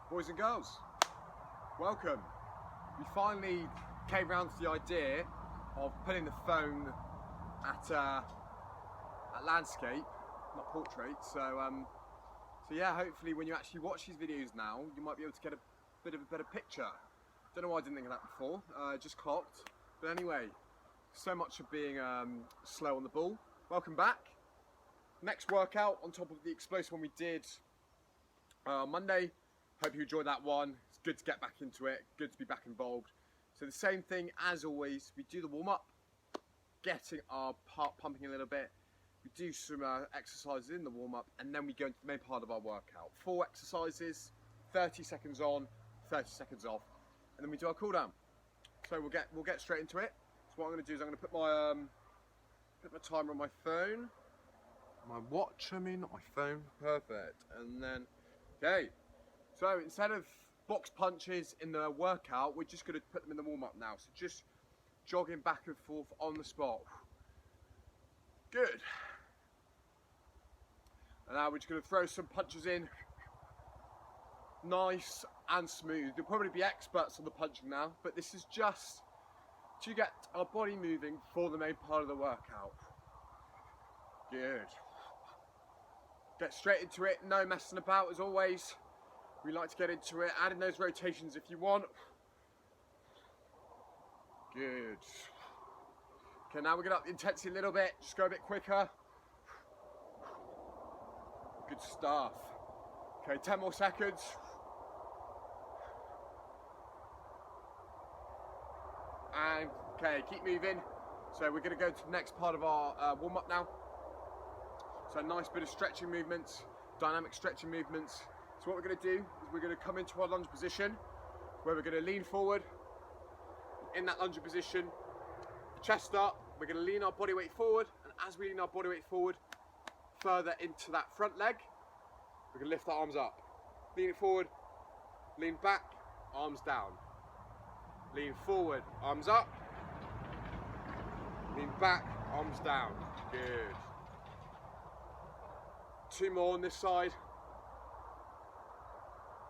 Boys and girls, welcome. We finally came round to the idea of putting the phone at landscape, not portrait. So yeah, hopefully when you actually watch these videos now, you might be able to get a bit of a better picture. Don't know why I didn't think of that before, just clocked. But anyway, so much of being slow on the ball. Welcome back. Next workout on top of the explosive one we did Monday. Hope you enjoyed that one. It's good to get back into it, good to be back involved. So the same thing as always, we do the warm-up, getting our heart pumping a little bit. We do some exercises in the warm-up, and then we go into the main part of our workout. 4 exercises, 30 seconds on, 30 seconds off, and then we do our cool down. So we'll get straight into it. So what I'm going to do is I'm going to put my timer on my phone, my watch. I mean, not my phone. Perfect. And then, okay. So instead of box punches in the workout, we're just going to put them in the warm-up now. So just jogging back and forth on the spot. Good. And now we're just going to throw some punches in. Nice and smooth. You'll probably be experts on the punching now, but this is just to get our body moving for the main part of the workout. Good. Get straight into it, no messing about as always. We like to get into it, add in those rotations if you want. Good. Okay, now we're going to up the intensity a little bit, just go a bit quicker. Good stuff. Okay, 10 more seconds. And, okay, keep moving. So we're going to go to the next part of our warm-up now. So a nice bit of stretching movements, dynamic stretching movements. So what we're going to do is we're going to come into our lunge position where we're going to lean forward. In that lunge position, chest up, we're going to lean our body weight forward, and as we lean our body weight forward further into that front leg, we're going to lift our arms up. Lean it forward, lean back, arms down. Lean forward, arms up. Lean back, arms down. Good. 2 more on this side.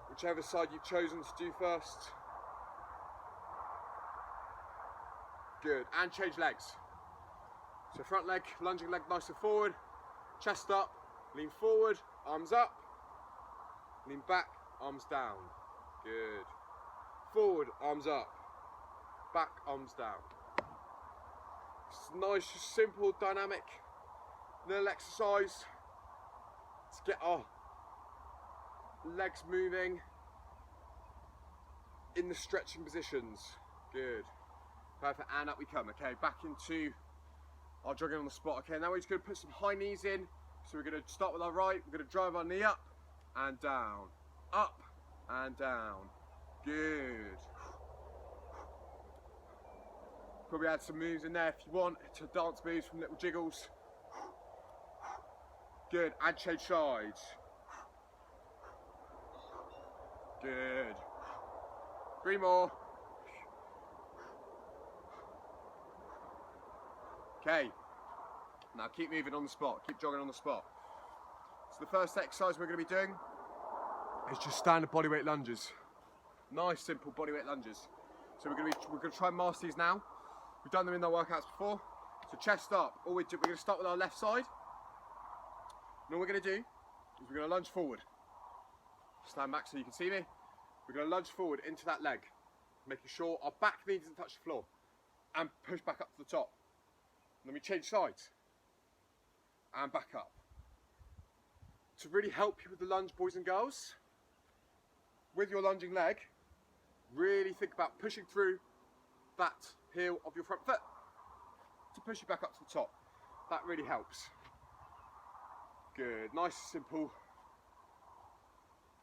Whichever side you've chosen to do first. Good, and change legs. So front leg, lunging leg nice and forward, chest up, lean forward, arms up, lean back, arms down. Good. Forward, arms up, back, arms down. It's a nice, simple, dynamic little exercise to get our legs moving in the stretching positions. Good. Perfect, and up we come. Okay, back into our jogging on the spot. Okay, now we're just going to put some high knees in. So we're going to start with our right, we're going to drive our knee up and down, up and down. Good. Probably add some moves in there if you want, to dance moves from little jiggles. Good, and change sides. Good. 3 more. Okay. Now keep moving on the spot. Keep jogging on the spot. So the first exercise we're going to be doing is just standard bodyweight lunges. Nice, simple bodyweight lunges. So we're going to try and master these now. We've done them in our workouts before. So chest up. We're going to start with our left side. And all we're going to do is we're going to lunge forward. Stand back so you can see me. We're going to lunge forward into that leg, making sure our back knee doesn't touch the floor, and push back up to the top. And then we change sides, and back up. To really help you with the lunge, boys and girls, with your lunging leg, really think about pushing through that heel of your front foot to push you back up to the top. That really helps. Good, nice, simple.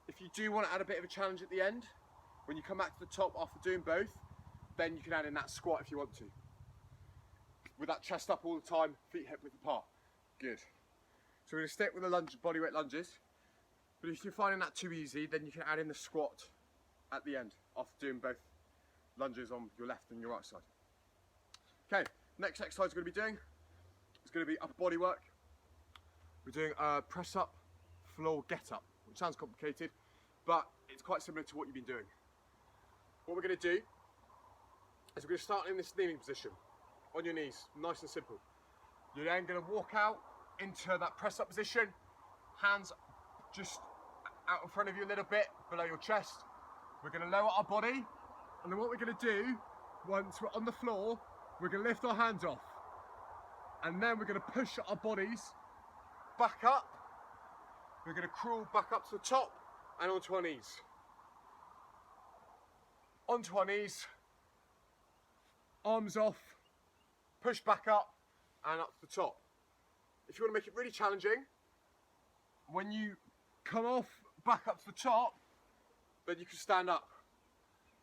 If you do want to add a bit of a challenge at the end, when you come back to the top after doing both, then you can add in that squat if you want to. With that chest up all the time, feet hip width apart. Good. So we're going to stick with the lunge, bodyweight lunges. But if you're finding that too easy, then you can add in the squat at the end after doing both lunges on your left and your right side. Okay, next exercise we're going to be doing is going to be upper body work. We're doing a press up, floor get up, which sounds complicated, but it's quite similar to what you've been doing. What we're going to do is we're going to start in this kneeling position, on your knees, nice and simple. You're then going to walk out into that press up position, hands just out in front of you a little bit, below your chest. We're going to lower our body, and then what we're going to do, once we're on the floor, we're going to lift our hands off. And then we're going to push our bodies back up. We're going to crawl back up to the top and onto our knees. Onto our knees, arms off, push back up and up to the top. If you want to make it really challenging, when you come off back up to the top, then you can stand up.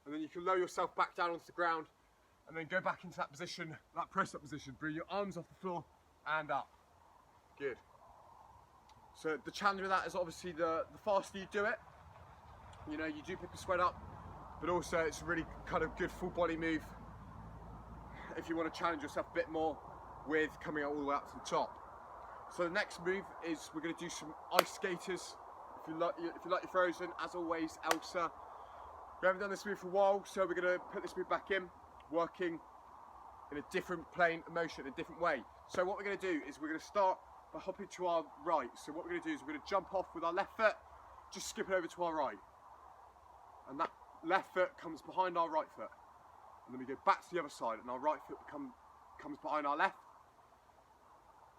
And then you can lower yourself back down onto the ground and then go back into that position, that press up position. Bring your arms off the floor and up. Good. So the challenge with that is obviously the faster you do it, you know, you do pick the sweat up, but also it's a really kind of good full body move if you want to challenge yourself a bit more with coming all the way up to the top. So the next move is we're going to do some ice skaters. If you like your Frozen, as always, Elsa. We haven't done this move for a while, so we're going to put this move back in, working in a different plane of motion, in a different way. So what we're going to do is we're going to start by hopping to our right. So what we're going to do is we're going to jump off with our left foot, just skip it over to our right. And that left foot comes behind our right foot. And then we go back to the other side, and our right foot comes behind our left.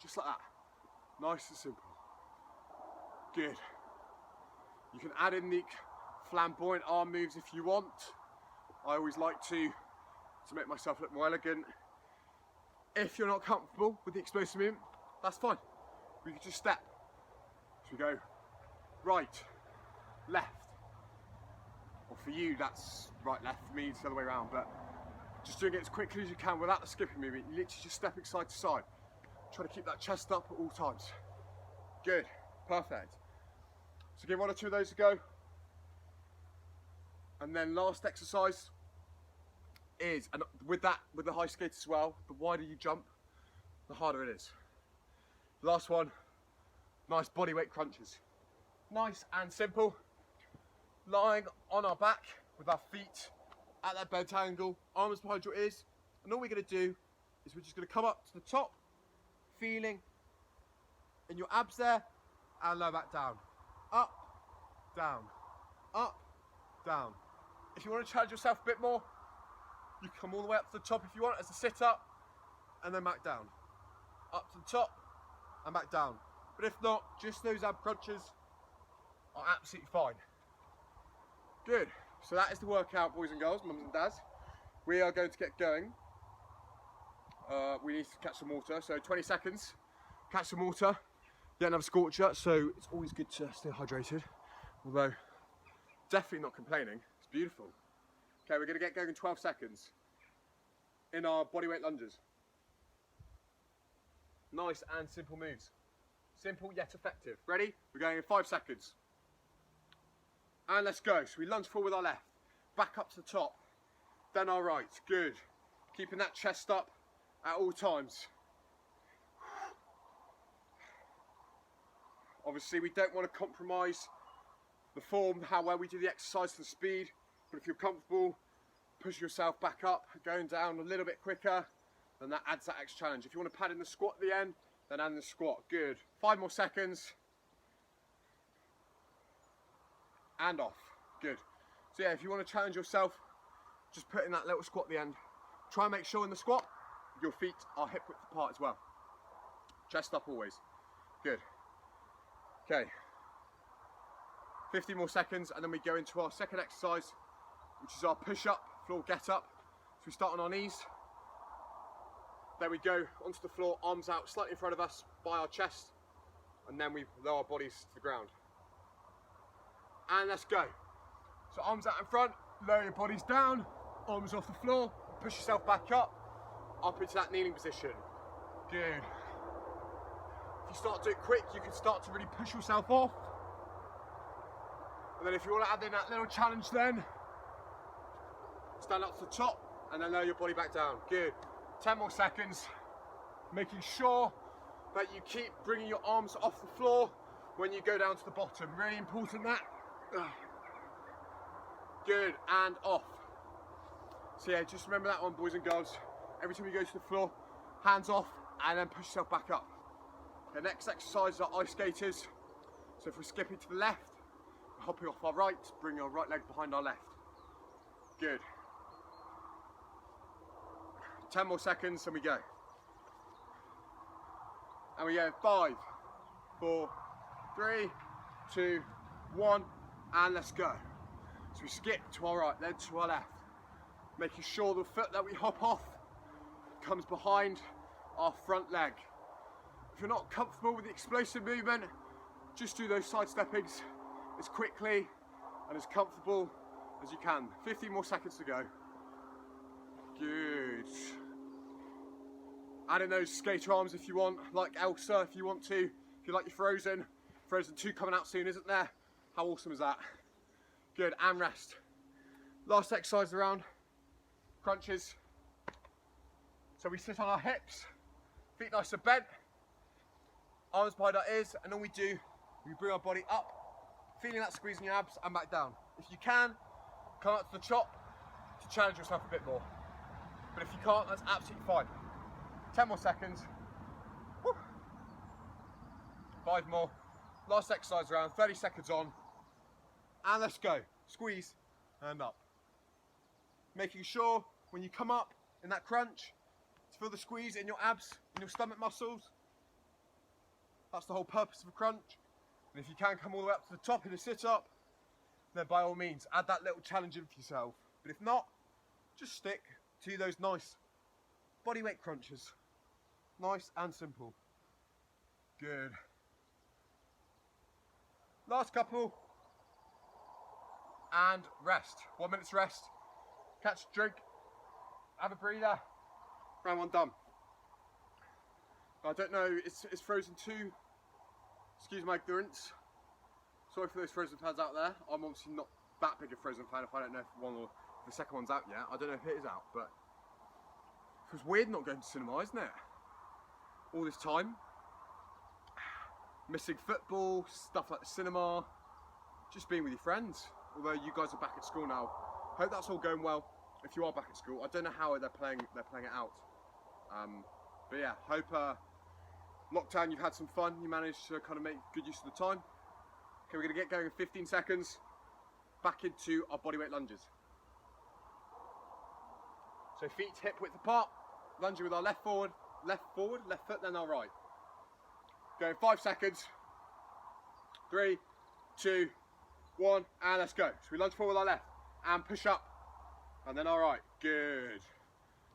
Just like that. Nice and simple. Good. You can add in the flamboyant arm moves if you want. I always like to make myself look more elegant. If you're not comfortable with the explosive movement, that's fine. We can just step. So we go right, left. Or for you, that's right, left. For me, it's the other way around. But just doing it as quickly as you can without the skipping movement. You're literally just stepping side to side. Try to keep that chest up at all times. Good, perfect. So give 1 or 2 of those a go. And then last exercise is, and with the high skates as well, the wider you jump, the harder it is. Last one, nice body weight crunches. Nice and simple. Lying on our back with our feet at that bent angle, arms behind your ears. And all we're going to do is we're just going to come up to the top, feeling in your abs there, and lower back down. Up, down, up, down. If you want to challenge yourself a bit more, you come all the way up to the top if you want as a sit up, and then back down. Up to the top and back down. But if not, just those ab crunches are absolutely fine. Good. So that is the workout, boys and girls, mums and dads. We are going to get going. We need to catch some water, so 20 seconds. Catch some water, get another scorcher, so it's always good to stay hydrated. Although, definitely not complaining, it's beautiful. Okay, we're going to get going in 12 seconds in our bodyweight lunges. Nice and simple moves. Simple yet effective. Ready? We're going in 5 seconds. And let's go. So we lunge forward with our left, back up to the top, then our right. Good. Keeping that chest up at all times. Obviously, we don't want to compromise the form, how well we do the exercise, the speed. But if you're comfortable, push yourself back up, going down a little bit quicker, then that adds that extra challenge. If you want to pad in the squat at the end, then add in the squat. Good. 5 more seconds. And off. Good. So yeah, if you want to challenge yourself, just put in that little squat at the end. Try and make sure in the squat, your feet are hip width apart as well. Chest up always. Good. Okay. 50 more seconds, and then we go into our second exercise, which is our push-up, floor get-up. So we start on our knees. Then we go onto the floor, arms out slightly in front of us by our chest, and then we lower our bodies to the ground. And let's go. So arms out in front, lower your bodies down, arms off the floor, push yourself back up into that kneeling position. Good. If you start to do it quick, you can start to really push yourself off. And then if you want to add in that little challenge then, stand up to the top and then lower your body back down. Good. 10 more seconds. Making sure that you keep bringing your arms off the floor when you go down to the bottom. Really important that. Good, and off. So yeah, just remember that one, boys and girls. Every time you go to the floor, hands off, and then push yourself back up. The next exercise are ice skaters. So if we're skipping to the left, we're hopping off our right, bring our right leg behind our left. Good. 10 more seconds and we go. And we go 5, 4, 3, 2, 1, and let's go. So we skip to our right, then to our left, making sure the foot that we hop off comes behind our front leg. If you're not comfortable with the explosive movement, just do those side steppings as quickly and as comfortable as you can. 15 more seconds to go. Good. Add in those skater arms if you want, like Elsa if you want to. If you like your Frozen 2 coming out soon, isn't there? How awesome is that? Good, and rest. Last exercise of the round, crunches. So we sit on our hips, feet nice and bent, arms behind our ears, and all we do, we bring our body up, feeling that squeeze in your abs, and back down. If you can, come up to the top to challenge yourself a bit more. But if you can't, that's absolutely fine. 10 more seconds. Woo. 5 more. Last exercise round, 30 seconds on. And let's go. Squeeze and up. Making sure when you come up in that crunch, to feel the squeeze in your abs, in your stomach muscles. That's the whole purpose of a crunch. And if you can come all the way up to the top in a sit-up, then by all means, add that little challenge in for yourself. But if not, just stick to those nice bodyweight crunches. Nice and simple. Good. Last couple. And rest. 1 minute's rest. Catch a drink. Have a breather. Round one done. I don't know, it's Frozen 2. Excuse my ignorance. Sorry for those Frozen fans out there. I'm obviously not that big a Frozen fan if I don't know if one or the second one's out yet. I don't know if it is out, but it was weird not going to cinema, isn't it? All this time. Missing football, stuff like the cinema, just being with your friends. Although you guys are back at school now. Hope that's all going well. If you are back at school, I don't know how they're playing it out. But yeah, hope lockdown you've had some fun. You managed to kind of make good use of the time. Okay, we're gonna get going in 15 seconds. Back into our bodyweight lunges. So feet hip width apart, lunging with our left foot, then our right. Go in 5 seconds. 3, 2, 1, and let's go. So we lunge forward with our left and push up, and then our right. Good.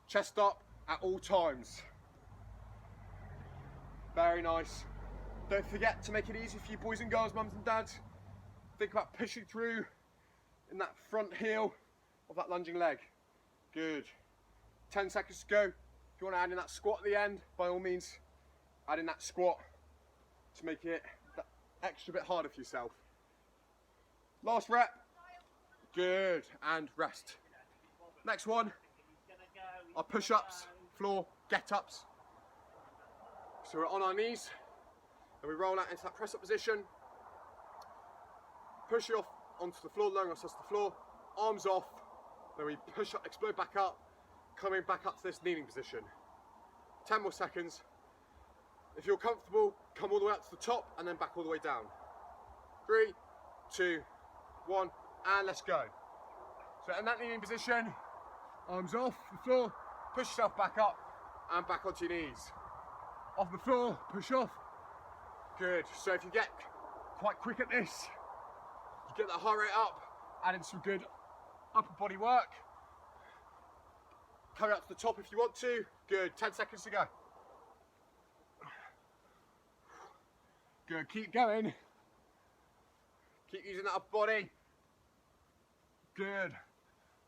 Chest up at all times. Very nice. Don't forget to make it easy for you boys and girls, mums and dads. Think about pushing through in that front heel of that lunging leg. Good. 10 seconds to go. If you want to add in that squat at the end, by all means, add in that squat to make it that extra bit harder for yourself. Last rep. Good. And rest. Next one are push-ups, floor get-ups. So we're on our knees and we roll out into that press-up position. Push it off onto the floor, lowering ourselves to the floor, arms off. Then we push up, explode back up, coming back up to this kneeling position. 10 more seconds. If you're comfortable, come all the way up to the top and then back all the way down. 3, 2, 1, and let's go. So in that kneeling position, arms off the floor, push yourself back up and back onto your knees. Off the floor, push off. Good. So if you get quite quick at this, you get that heart rate up, add in some good upper body work. Coming up to the top if you want to. Good. 10 seconds to go. Good. Keep going. Keep using that upper body. Good.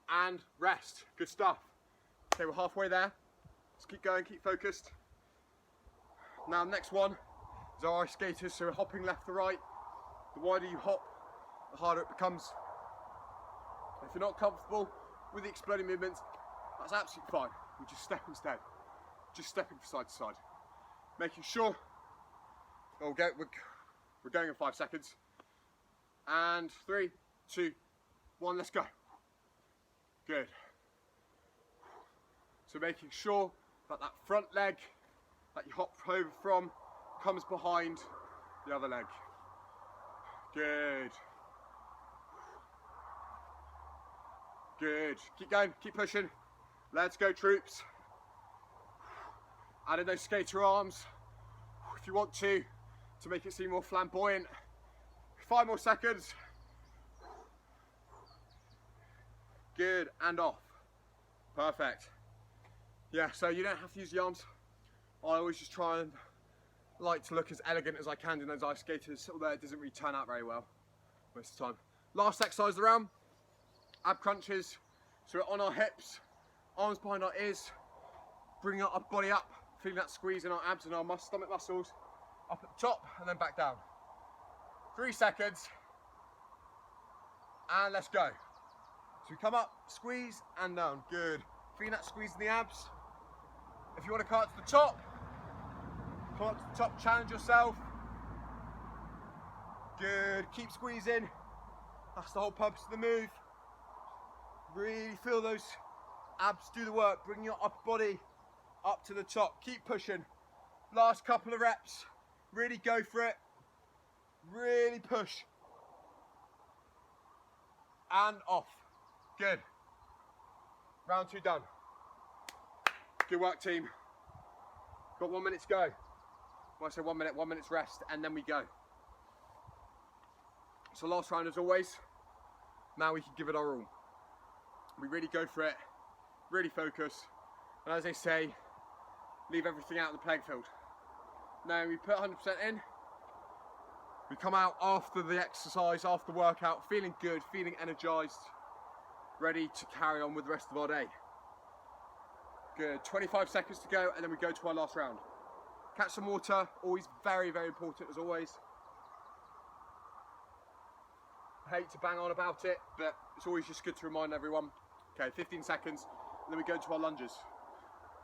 And rest. Good stuff. Okay, we're halfway there. Let's keep going, keep focused. Now, next one is our ice skaters. So we're hopping left to right. The wider you hop, the harder it becomes. If you're not comfortable with the exploding movements, that's absolutely fine. We just step instead. Just stepping from side to side. Making sure, we're going in 5 seconds. And 3, 2, 1, let's go. Good. So making sure that that front leg that you hop over from comes behind the other leg. Good. Good. Keep going, keep pushing. Let's go, troops. Add in those skater arms if you want to make it seem more flamboyant. 5 more seconds. Good, and off. Perfect. Yeah, so you don't have to use the arms. I always just try and like to look as elegant as I can in those ice skaters, although it doesn't really turn out very well most of the time. Last exercise of the round, ab crunches. So we're on our hips, arms behind our ears, bringing our body up, feeling that squeeze in our abs and our stomach muscles, up at the top and then back down. 3 seconds, and let's go. So we come up, squeeze, and down. Good. Feeling that squeeze in the abs. If you want to come up to the top, come up to the top, challenge yourself. Good. Keep squeezing. That's the whole purpose of the move. Really feel those abs do the work. Bring your upper body up to the top. Keep pushing. Last couple of reps. Really go for it. Really push. And off. Good. Round 2 done. Good work, team. Got 1 minute to go. When I say 1 minute, 1 minute's rest, and then we go. So last round as always. Now we can give it our all. We really go for it, really focus, and as they say, leave everything out of the playing field. Now we put 100% in. We come out after the exercise, after the workout, feeling good, feeling energized, ready to carry on with the rest of our day. Good, 25 seconds to go, and then we go to our last round. Catch some water, always very, very important as always. I hate to bang on about it, but it's always just good to remind everyone. Okay, 15 seconds, and then we go into our lunges.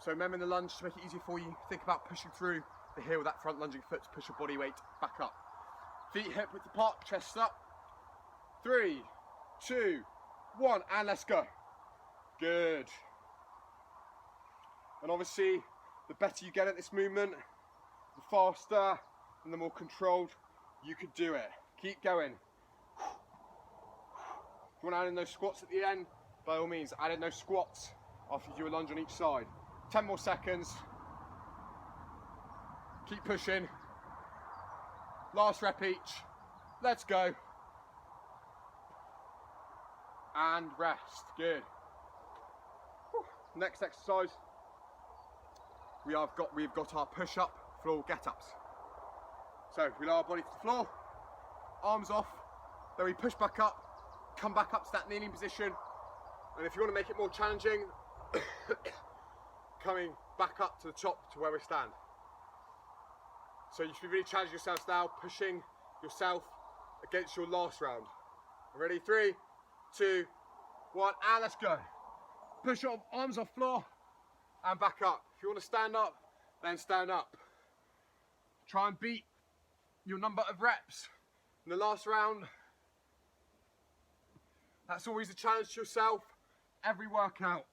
So remember in the lunge, to make it easier for you, think about pushing through the heel with that front lunging foot to push your body weight back up. Feet hip width apart, chest up. 3, 2, 1, and let's go. Good. And obviously, the better you get at this movement, the faster and the more controlled you could do it. Keep going. If you want to add in those squats at the end, by all means, add in those squats after you do a lunge on each side. 10 more seconds. Keep pushing. Last rep each. Let's go. And rest. Good. Next exercise. We've got our push-up floor get-ups. So we lower our body to the floor, arms off, then we push back up, come back up to that kneeling position, and if you want to make it more challenging, coming back up to the top to where we stand. So you should be really challenging yourselves now, pushing yourself against your last round. Ready? 3, 2, 1, and let's go. Push up, arms off floor, and back up. If you want to stand up, then stand up. Try and beat your number of reps in the last round. That's always a challenge to yourself, every workout.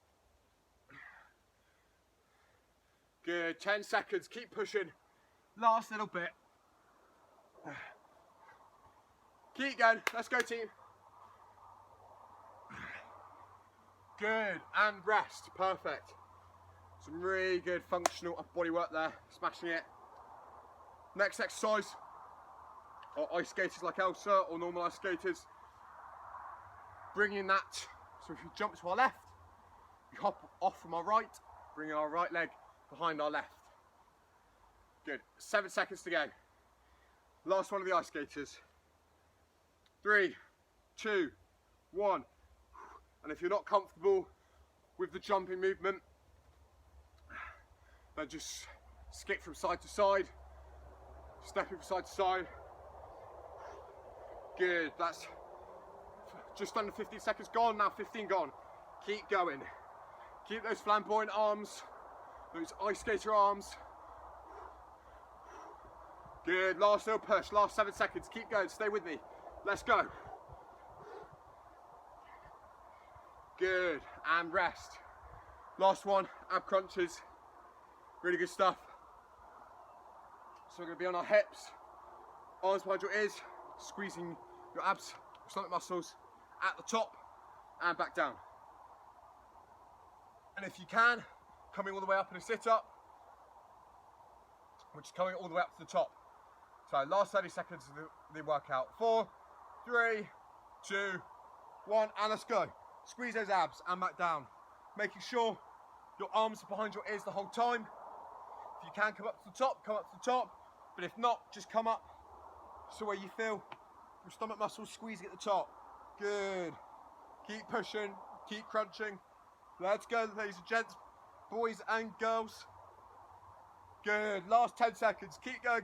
Good, 10 seconds, keep pushing. Last little bit. Keep going, let's go team. Good, and rest, perfect. Some really good functional upper body work there, smashing it. Next exercise, are ice skaters like Elsa or normal ice skaters. Bringing that, so if you jump to our left, we hop off from our right, bringing our right leg behind our left. Good, 7 seconds to go. Last one of the ice skaters. 3, 2, 1. And if you're not comfortable with the jumping movement, then just skip from side to side, stepping from side to side. Good, that's just under 15 seconds gone, now 15 gone. Keep going. Keep those flamboyant arms, those ice skater arms. Good, last little push, last 7 seconds. Keep going, stay with me. Let's go. Good, and rest. Last one, ab crunches. Really good stuff. So we're going to be on our hips, arms behind your ears, squeezing your abs, stomach muscles at the top and back down. And if you can, coming all the way up in a sit-up, which is coming all the way up to the top. So last 30 seconds of the workout. 4, 3, 2, 1, and let's go. Squeeze those abs and back down. Making sure your arms are behind your ears the whole time. If you can come up to the top, come up to the top. But if not, just come up so where you feel your stomach muscles squeezing at the top. Good. Keep pushing, keep crunching. Let's go, ladies and gents, boys and girls. Good. Last 10 seconds. Keep going.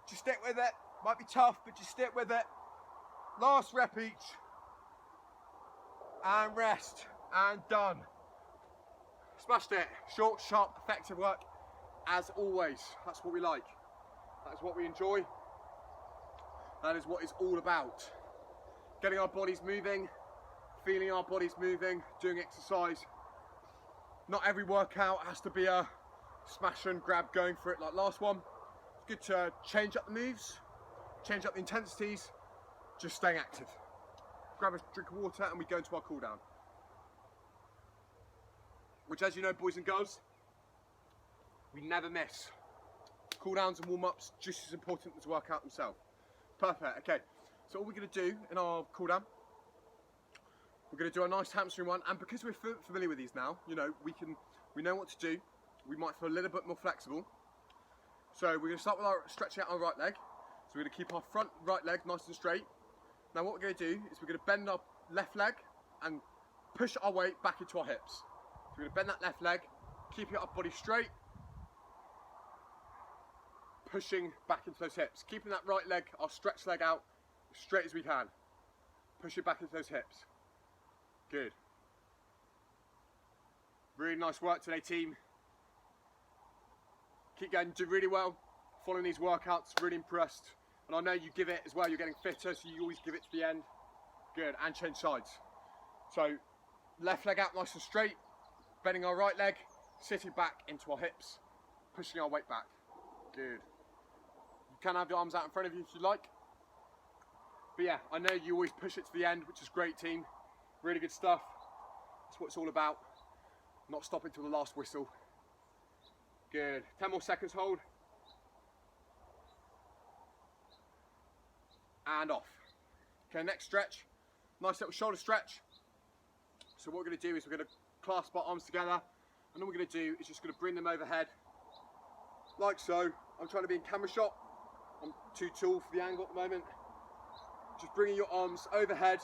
Just stick with it. Might be tough, but just stick with it. Last rep each. And rest. And done. Smashed it. Short, sharp, effective work. As always. That's what we like. That is what we enjoy. That is what it's all about. Getting our bodies moving. Feeling our bodies moving. Doing exercise. Not every workout has to be a smash and grab going for it like last one. It's good to change up the moves, change up the intensities, just staying active. Grab a drink of water and we go into our cool down. Which, as you know, boys and girls, we never miss. Cool downs and warm ups just as important as the workout themselves. Perfect. Okay, so all we're going to do in our cool down, we're going to do a nice hamstring one, and because we're familiar with these now, you know, we know what to do. We might feel a little bit more flexible. So we're going to start with stretching out our right leg. So we're going to keep our front right leg nice and straight. Now what we're going to do is we're going to bend our left leg and push our weight back into our hips. So we're going to bend that left leg, keeping our body straight, pushing back into those hips. Keeping that right leg, our stretch leg out, as straight as we can. Push it back into those hips. Good. Really nice work today, team. Keep going, do really well. Following these workouts, really impressed. And I know you give it as well, you're getting fitter, so you always give it to the end. Good, and change sides. So, left leg out nice and straight, bending our right leg, sitting back into our hips, pushing our weight back. Good. You can have your arms out in front of you if you like. But yeah, I know you always push it to the end, which is great, team. Really good stuff. That's what it's all about. Not stopping till the last whistle. Good. 10 more seconds, hold. And off. Okay, next stretch. Nice little shoulder stretch. So what we're going to do is we're going to clasp our arms together, and all we're going to do is just going to bring them overhead, like so. I'm trying to be in camera shot. I'm too tall for the angle at the moment. Just bringing your arms overhead,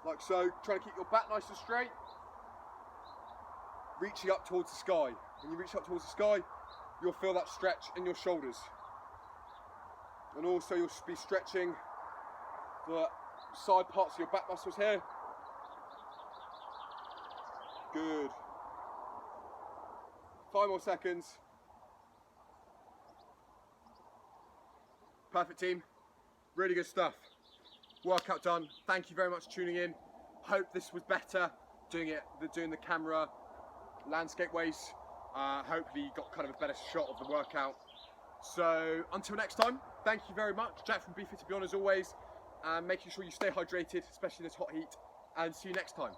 like so. Trying to keep your back nice and straight. Reaching up towards the sky. When you reach up towards the sky, you'll feel that stretch in your shoulders. And also you'll be stretching the side parts of your back muscles here. Good. 5 more seconds. Perfect, team. Really good stuff. Workout done. Thank you very much for tuning in. Hope this was better doing the camera landscape ways. Hopefully you got kind of a better shot of the workout. So until next time, thank you very much. Jack from Be Fit to Be On as always, and making sure you stay hydrated, especially in this hot heat, and see you next time.